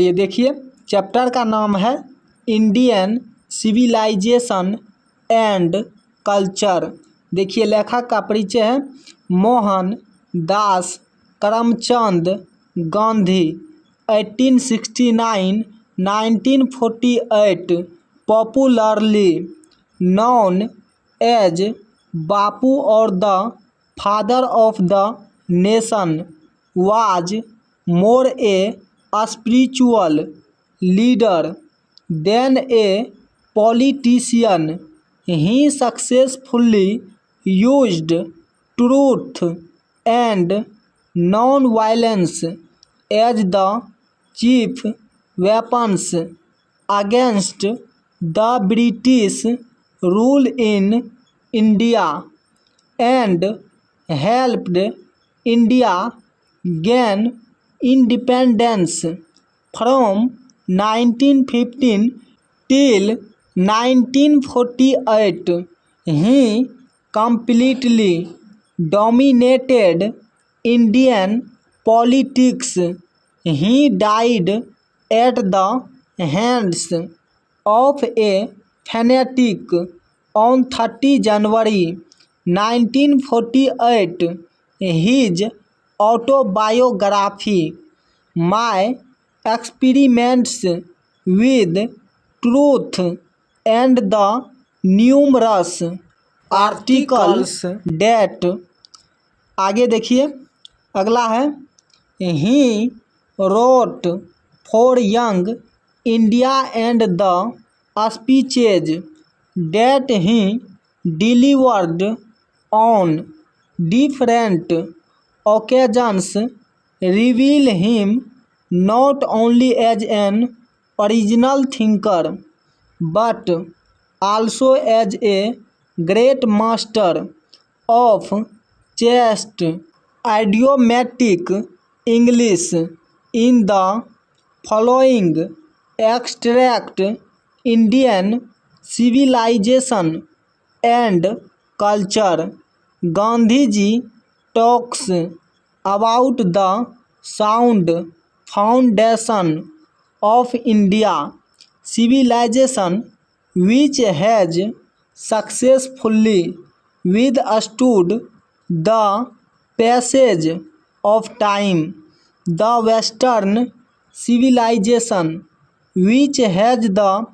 ये देखिए चैप्टर का नाम है इंडियन सिविलाइजेशन एंड कल्चर। देखिए लेखक का परिचय है Mohandas Karamchand Gandhi 1869-1948 popularly known as Bapu और the father of the nation was more a spiritual leader than a politician. He successfully used truth and non-violence as the chief weapons against the British rule in India and helped India gain independence from 1915 till 1948. He completely dominated Indian politics. He died at the hands of a fanatic on 30 January 1948. His autobiography, My Experiments with Truth and the Numerous Articles that, आगे देखिए अगला है He wrote for young India and the speeches that he delivered on different occasions reveal him not only as an original thinker but also as a great master of chaste idiomatic English. In the following extract, Indian civilization and culture, Gandhiji talks about the sound foundation of India civilization which has successfully withstood the passage of time. The Western civilization which has the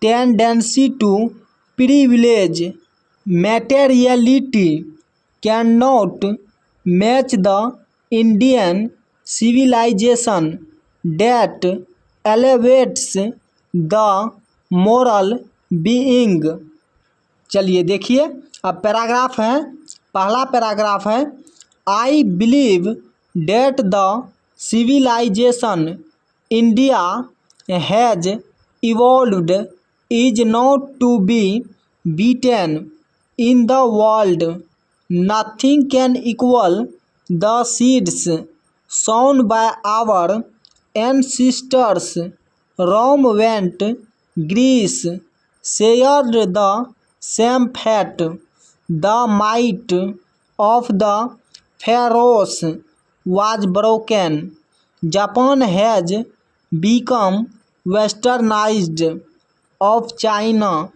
tendency to privilege materiality cannot match the Indian civilization that elevates the moral being. चलिए देखिए अब paragraph है। पहला paragraph है I believe date the civilization India has evolved is not to be beaten in the world. Nothing can equal the seeds sown by our ancestors. Rome went, Greece shared the same fate. The might of the pharaohs was broken. Japan has become westernized of China.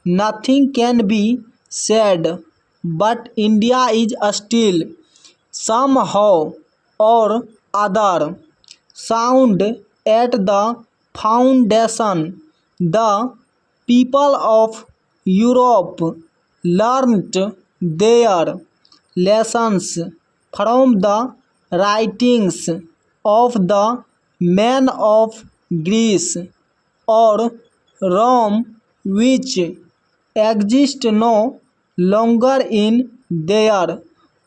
Nothing can be said, but India is still somehow or other sound at the foundation. The people of Europe learnt their lessons from the writings of the men of Greece or Rome, which exist no longer in their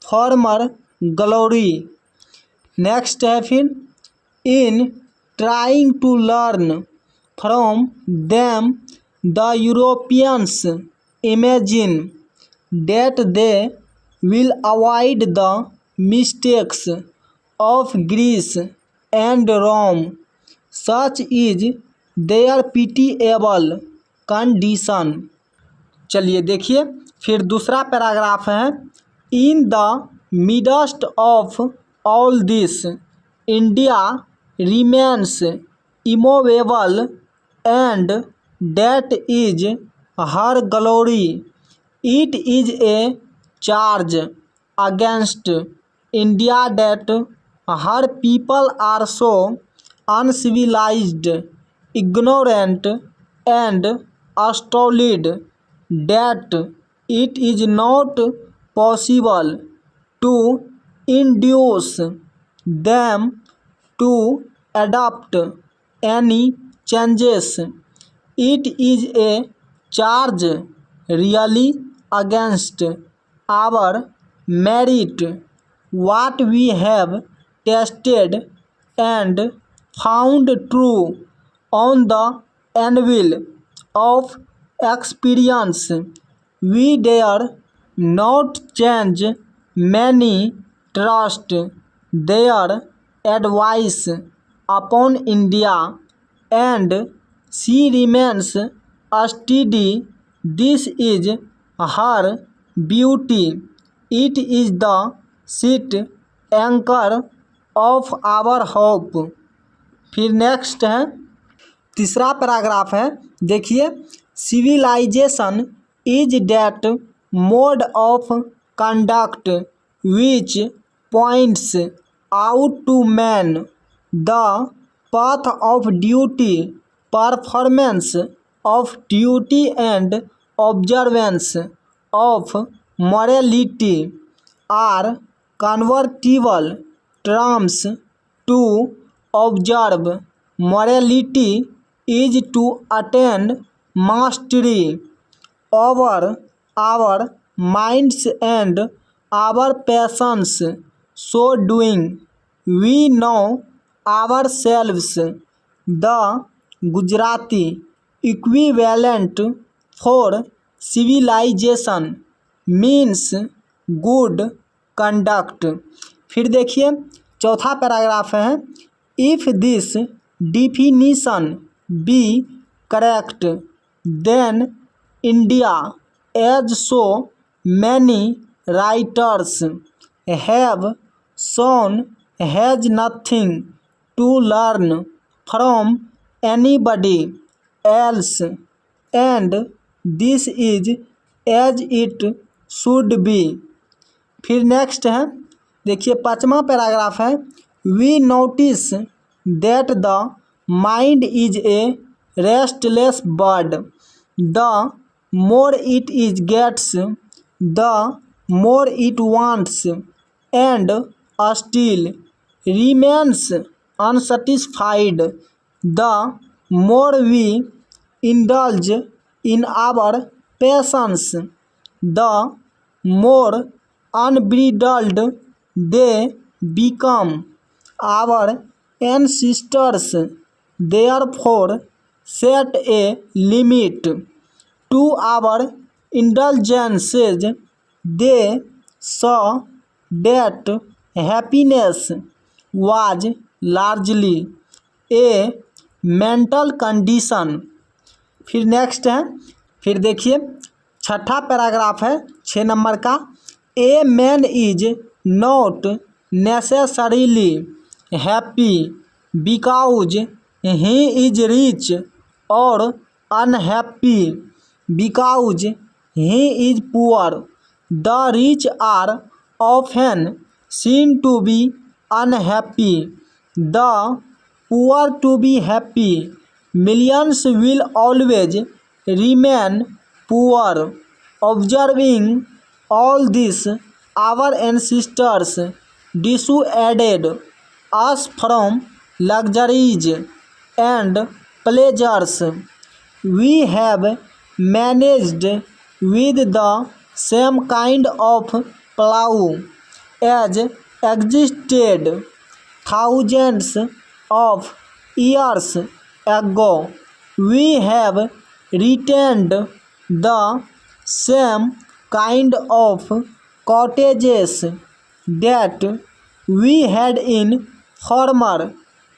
former glory. Next है फिर in trying to learn from them the Europeans imagine that they will avoid the mistakes of Greece and Rome such is their pitiable condition. चलिए देखिए फिर दूसरा paragraph है in the midst of all this India remains immovable, and that is her glory. It is a charge against India that her people are so uncivilized, ignorant, and stolid that it is not possible to induce them to adopt any changes. It is a charge really against our merit. What we have tested and found true on the anvil of experience. We dare not change. Many trust their advice upon India, and she remains steady. This is her beauty. It is the seat anchor of our hope. फिर next है तीसरा paragraph है, देखिए, civilization is that mode of conduct which points out to man the path of duty, performance of duty and observance of morality are convertible terms. To observe morality is to attain mastery over our minds and our passions. So doing, we know ourselves. The Gujarati equivalent for civilization means good conduct. फिर देखिए चौथा paragraph है, if this definition be correct then India as so many writers have shown has nothing to learn from anybody else, and this is as it should be. फिर next है, देखिए पाँचवा paragraph है, we notice that the mind is a restless bird. The more it is gets the more it wants and still remains unsatisfied. The more we indulge in our passions, the more unbridled they become. Our ancestors therefore set a limit to our indulgences. They saw that happiness was largely a mental condition. फिर next है, फिर देखिए छठा paragraph है 6 number का, a man is not necessarily happy because he is rich और unhappy because he is poor. The rich are often seen to be unhappy, the poor to be happy. Millions will always remain poor. Observing all this, our ancestors dissuaded us from luxuries and pleasures. We have managed with the same kind of plough as existed thousands of years ago. We have retained the same kind of cottages that we had in former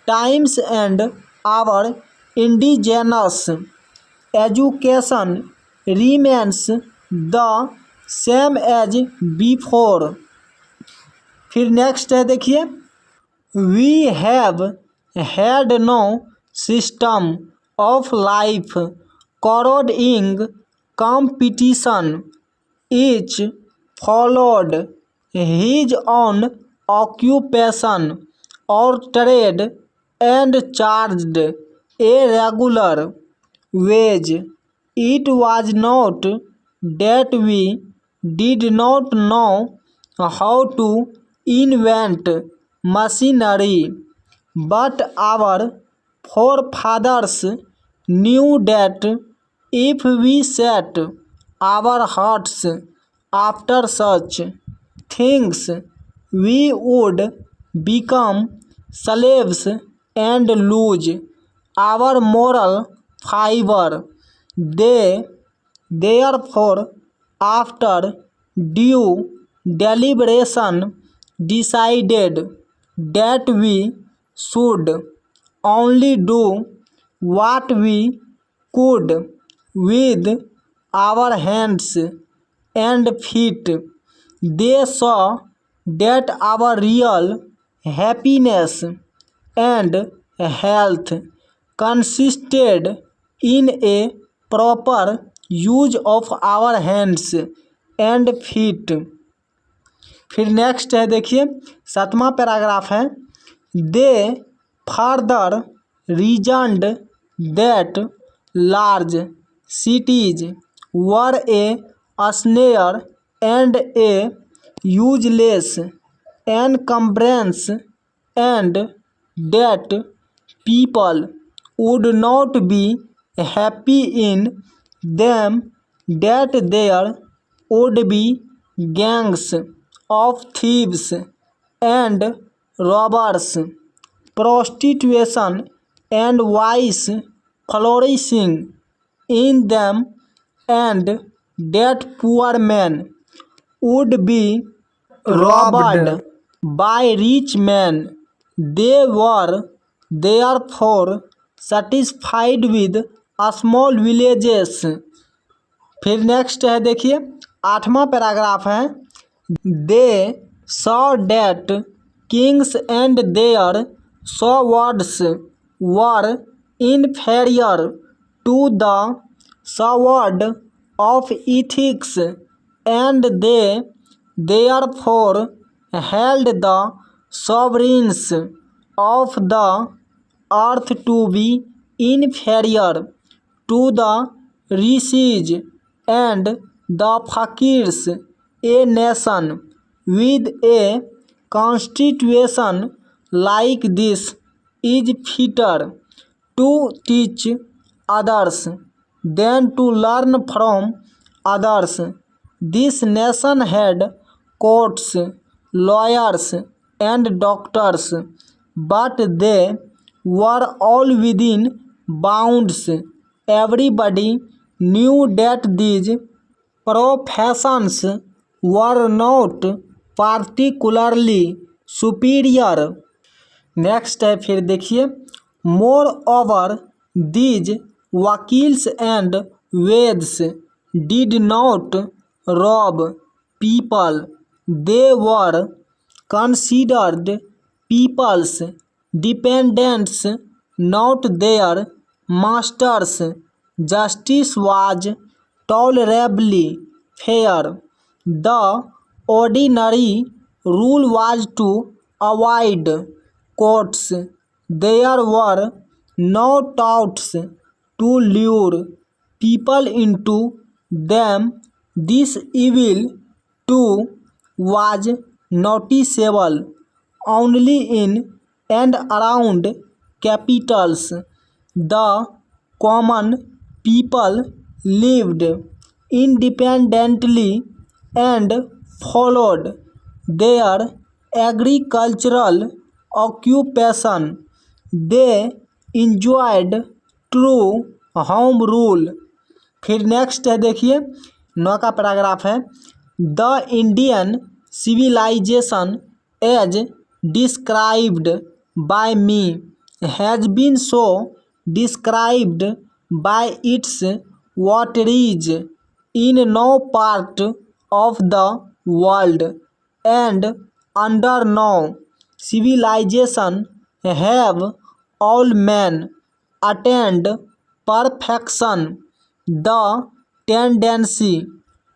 times, and our indigenous education remains the same as before. फिर next है, देखिए, we have had no system of life, corroding competition. Each followed his own occupation or trade and charged a regular wage. It was not that we did not know how to invent machinery, but our forefathers knew that if we set our hearts after such things, we would become slaves and lose our moral fiber. They therefore, after due deliberation, decided that we should only do what we could with our hands and feet. They saw that our real happiness and health consisted in a proper use of our hands and feet. फिर next है, देखिए 7वां paragraph है, they further reasoned that large cities were a snare and a useless encumbrance and that people would not be happy in them, that there would be gangs of thieves and robbers, prostitution and vice flourishing in them, and that poor men would be robbed by rich men. They were therefore satisfied with small villages. फिर next है, देखिए 8वां paragraph है, they saw that kings and their swords were inferior to the sword of ethics and they therefore held the sovereigns of the earth to be inferior to the rishis and the fakirs. A nation with a constitution like this is fitter to teach others than to learn from others. This nation had courts, lawyers and doctors, but they were all within bounds. Everybody knew that these professions were not particularly superior. Next है, फिर देखिए, moreover these vakils and vaids did not rob people. They were considered people's dependents, not their masters. Justice was tolerably fair. The ordinary rule was to avoid courts. There were no touts to lure people into them. This evil too was noticeable only in and around capitals. The common people lived independently and followed their agricultural occupation. They enjoyed true home rule. फिर next है, देखिए 9 का paragraph है, the Indian civilization as described by me has been so described by its votaries in no part of the world and under no civilization have all men attained perfection. The tendency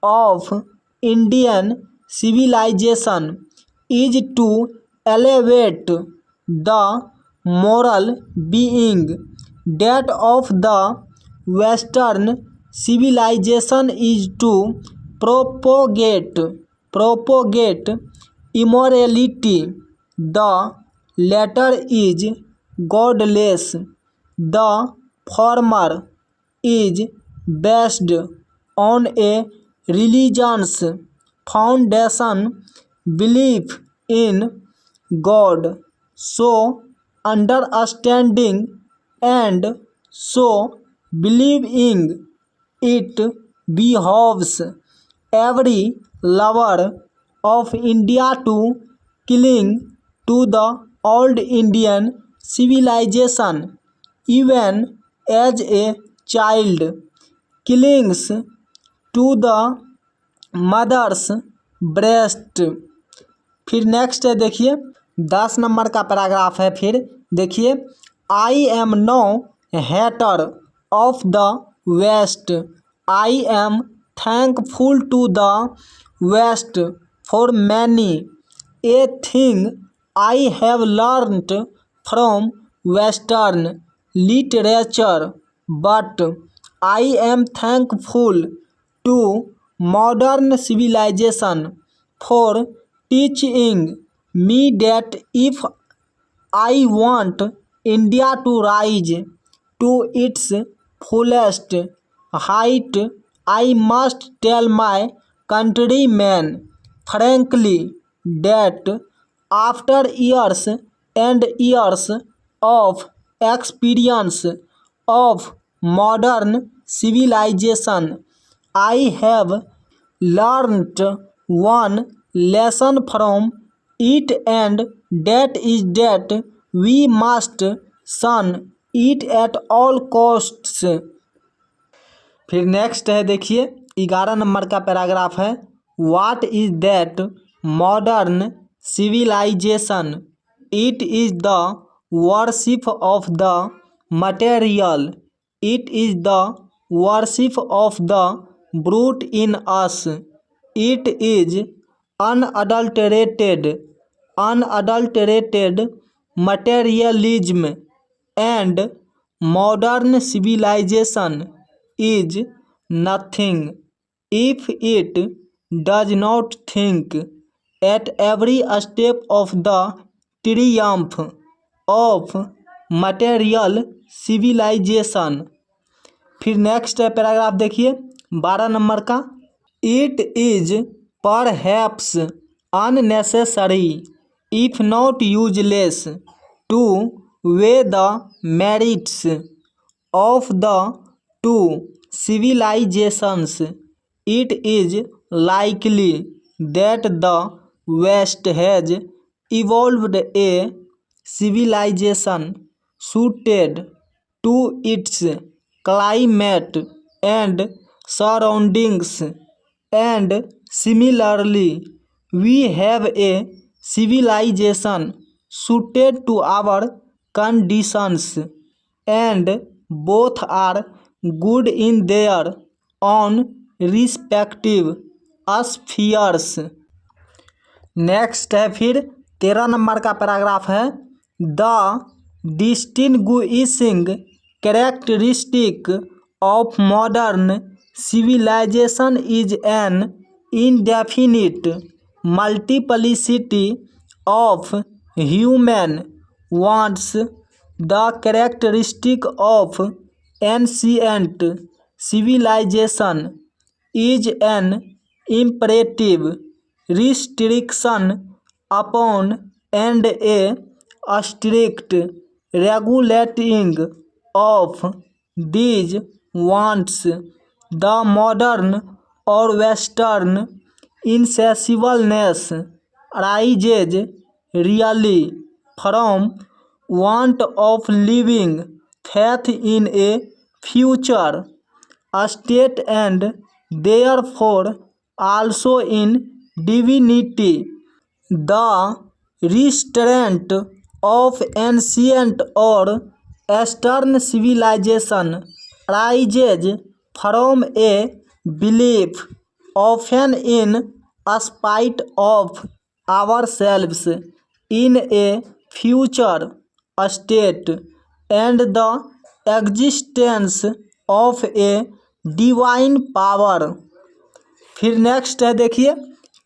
of Indian civilization is to elevate the moral being. That of the Western civilization is to propagate immorality. The latter is godless. The former is based on a religion's foundation, belief in God. So understanding and so believing it behoves every lover of India to cling to the old Indian civilization, even as a child clings to the mother's breast. फिर next है देखिए 10 number का paragraph है। फिर देखिए I am no hater of the West, I am thankful to the West for many a thing I have learned from western literature, but I am thankful to modern civilization for teaching me that if I want India to rise to its fullest height, I must tell my countrymen frankly that after years and years of experience of modern civilization, I have learnt one lesson from it, and that is that we must shun it at all costs. फिर next है देखिए 11 number का paragraph है। What is that modern civilization? It is the worship of the material, it is the worship of the brute in us. It is unadulterated materialism, and modern civilization is nothing if it does not think at every step of the triumph of material civilization. फिर next है paragraph देखिए 12 number का। It is perhaps unnecessary if not useless to weigh the merits of the two civilizations. It is likely that the West has evolved a civilization suited to its climate and surroundings, and similarly we have a civilization suited to our conditions, and both are good in their own respective spheres. Next है फिर 13 number का paragraph है। The distinguishing characteristic of modern civilization is an indefinite multiplicity of human wants. The characteristic of ancient civilization is an imperative restriction upon and a strict regulating of these wants. The modern or western insatiableness arises really from want of living faith in a future state, and therefore also in divinity. The restraint of ancient or Eastern civilization arises from a belief, often in spite of ourselves, in a future state and the existence of a divine power। फिर next है, देखिए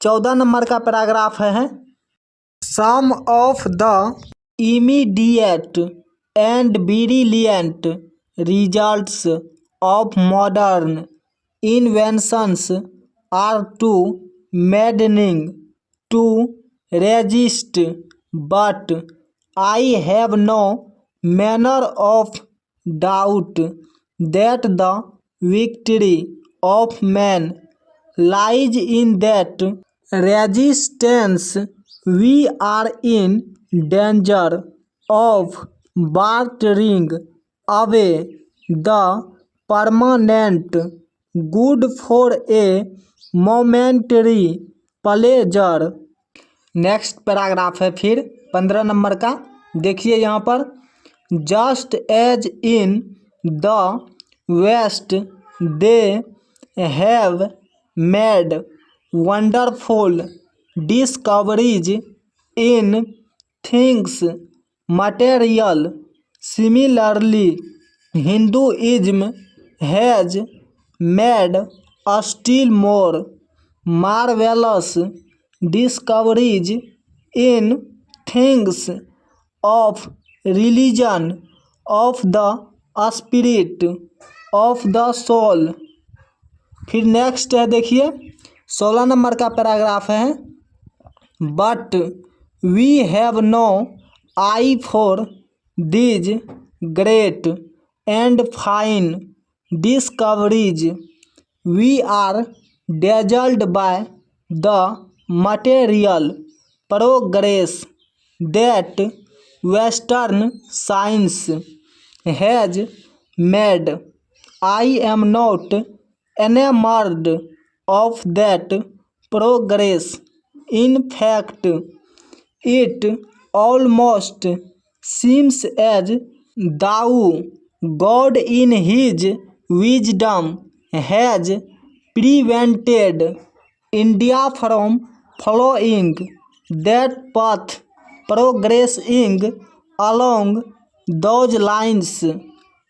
14 number का paragraph है। Some of the immediate and brilliant results of modern inventions are too maddening to resist, but I have no manner of doubt that the victory of man lies in that resistance we are in danger of bartering away the permanent good for a momentary pleasure। Next paragraph है फिर 15 number का, देखिए यहाँ पर just as in the West they have made wonderful discoveries in things material, similarly Hinduism has made still more marvellous discoveries in things of religion, of the spirit, of the soul। फिर next है, देखिए 16 number का paragraph है। But we have no eye for these great and fine discoveries, we are dazzled by the material progress that Western science has made। I am not enamored of that progress. In fact, it almost seems as though God in his wisdom has prevented India from following that path, progressing along those lines,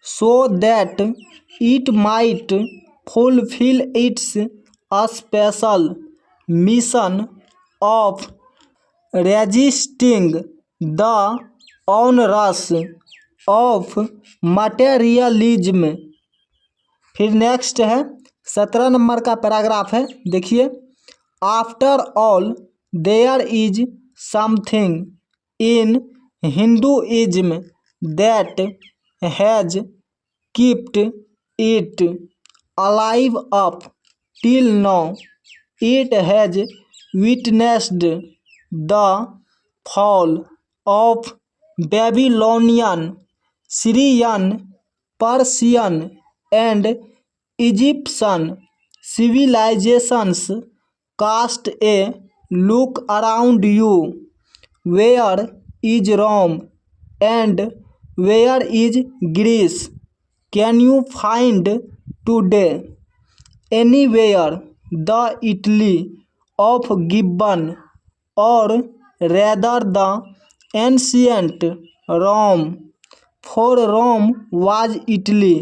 so that it might fulfill its special mission of resisting the onrush of materialism। फिर next है 17 number का paragraph है, देखिए after all there is something in Hinduism that has kept it alive up till now, it has witnessed the fall of Babylonian, Syrian, Persian and Egyptian civilizations। Cast a look around you, where is Rome and where is Greece? Can you find today anywhere the Italy of Gibbon, or rather the ancient Rome, for Rome was Italy।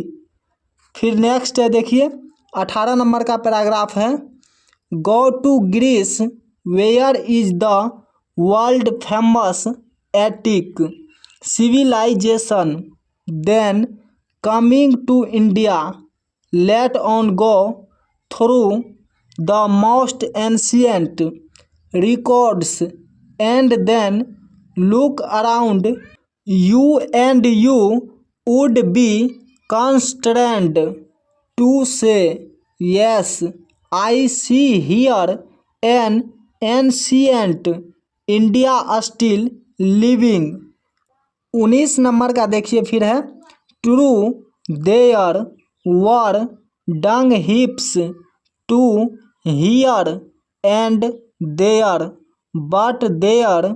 फिर next है, देखिए 18 number का paragraph है। Go to Greece where is the world famous Attic civilization, then coming to India let on go through the most ancient records and then look around you and you would be constrained to say, yes, I see here an ancient India still living। 19 number का देखिए फिर है true there were dung heaps to here and there but there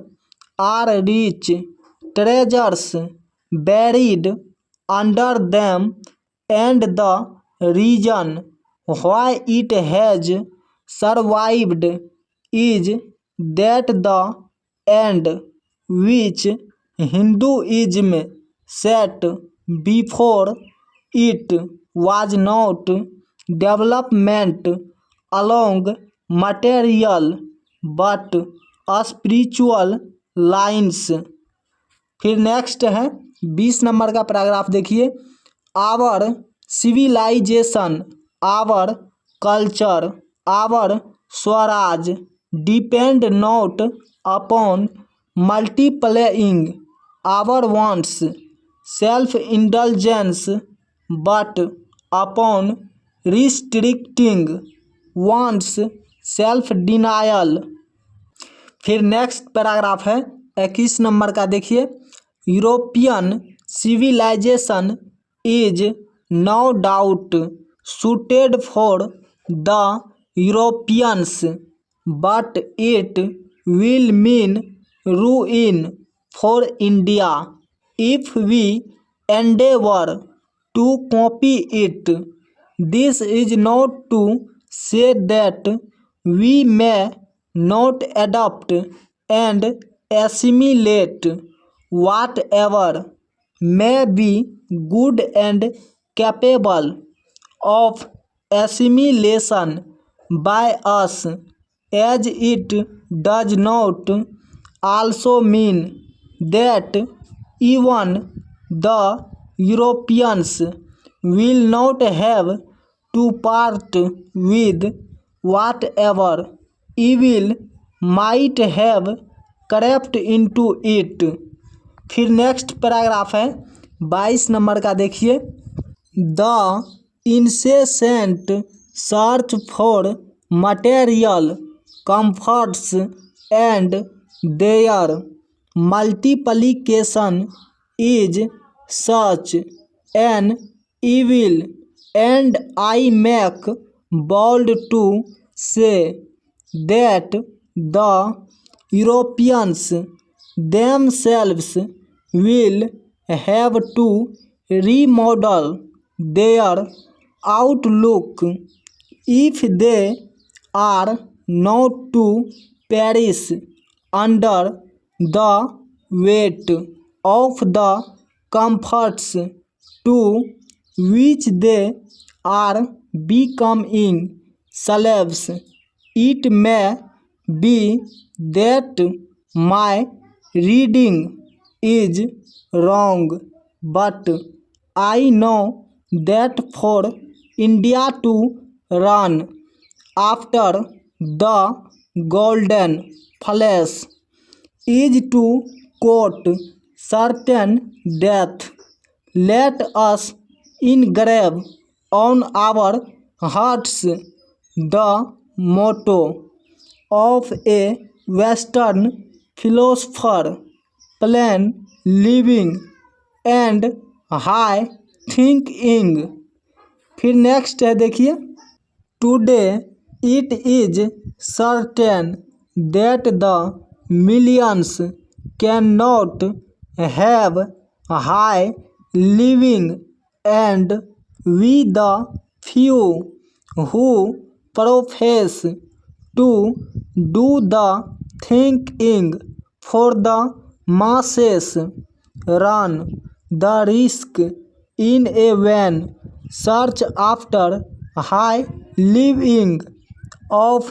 are rich treasures buried under them, and the reason why it has survived is that the end which Hinduism set before it was not development along material but spiritual lines। फिर next है 20 number का paragraph देखिए। Our civilization, our culture, our swaraj depend not upon multiplying our wants self indulgence but upon restricting wants self denial. फिर next paragraph है 21 number का देखिए। European civilization is no doubt suited for the Europeans, but it will mean ruin for India if we endeavor to copy it. This is not to say that we may not adopt and assimilate whatever may be good and capable of assimilation by us, as it does not also mean that even the Europeans will not have to part with whatever evil might have crept into it। फिर next paragraph है 22 number का देखिए। The incessant search for material comforts and their multiplication is such an evil, and I make bold to say that the Europeans themselves will have to remodel their outlook if they are not to perish under the weight of the comforts to which they are becoming slaves। It may be that my reading is wrong, but I know that for India to run after the golden fleece is to quote certain death. Let us engrave on our hearts the motto of a Western philosopher: plain living and high thinking. फिर next है देखिए। Today it is certain that the millions can not have high living and we the few who profess to do the thinking for the masses run the risk in a vain search after high living of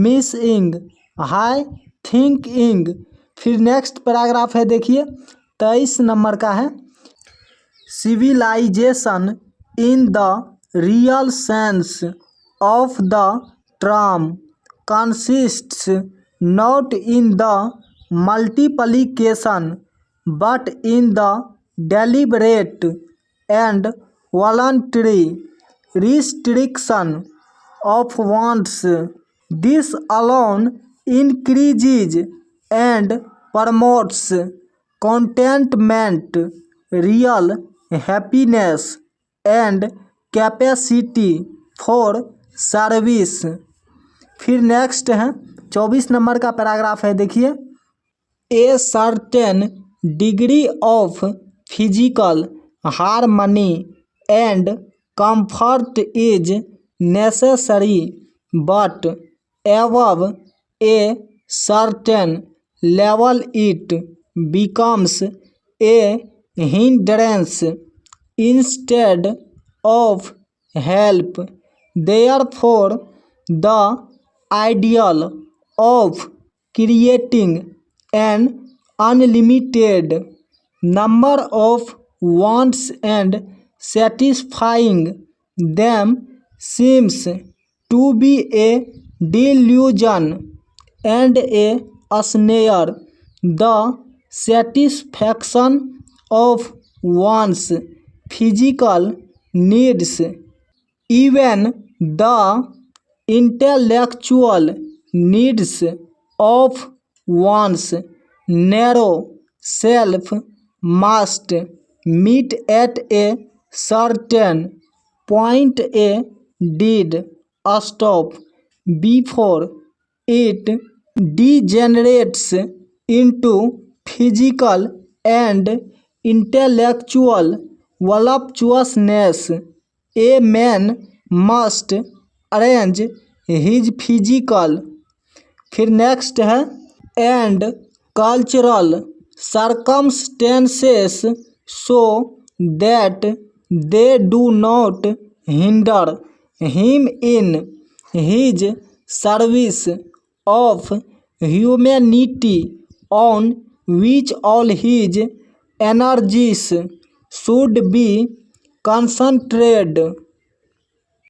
missing high thinking। फिर next paragraph है देखिए 23 number का है। Civilization in the real sense of the term consists not in the multiplication but in the deliberate and voluntary restriction of wants। This alone increases and promotes contentment, real happiness and capacity for service। फिर next है 24 number का paragraph है देखिए। A certain degree of physical harmony and comfort is necessary, but above a certain level it becomes a hindrance instead of help. Therefore, the ideal of creating an unlimited number of wants and satisfying them seems to be a delusion and a snare. The satisfaction of one's physical needs, even the intellectual needs of one's narrow self must meet at a certain point. A did stop before it degenerates into physical and intellectual voluptuousness. A man must arrange his physical, फिर next है and cultural circumstances so that they do not hinder him in his service of humanity on which all his energies should be concentrated.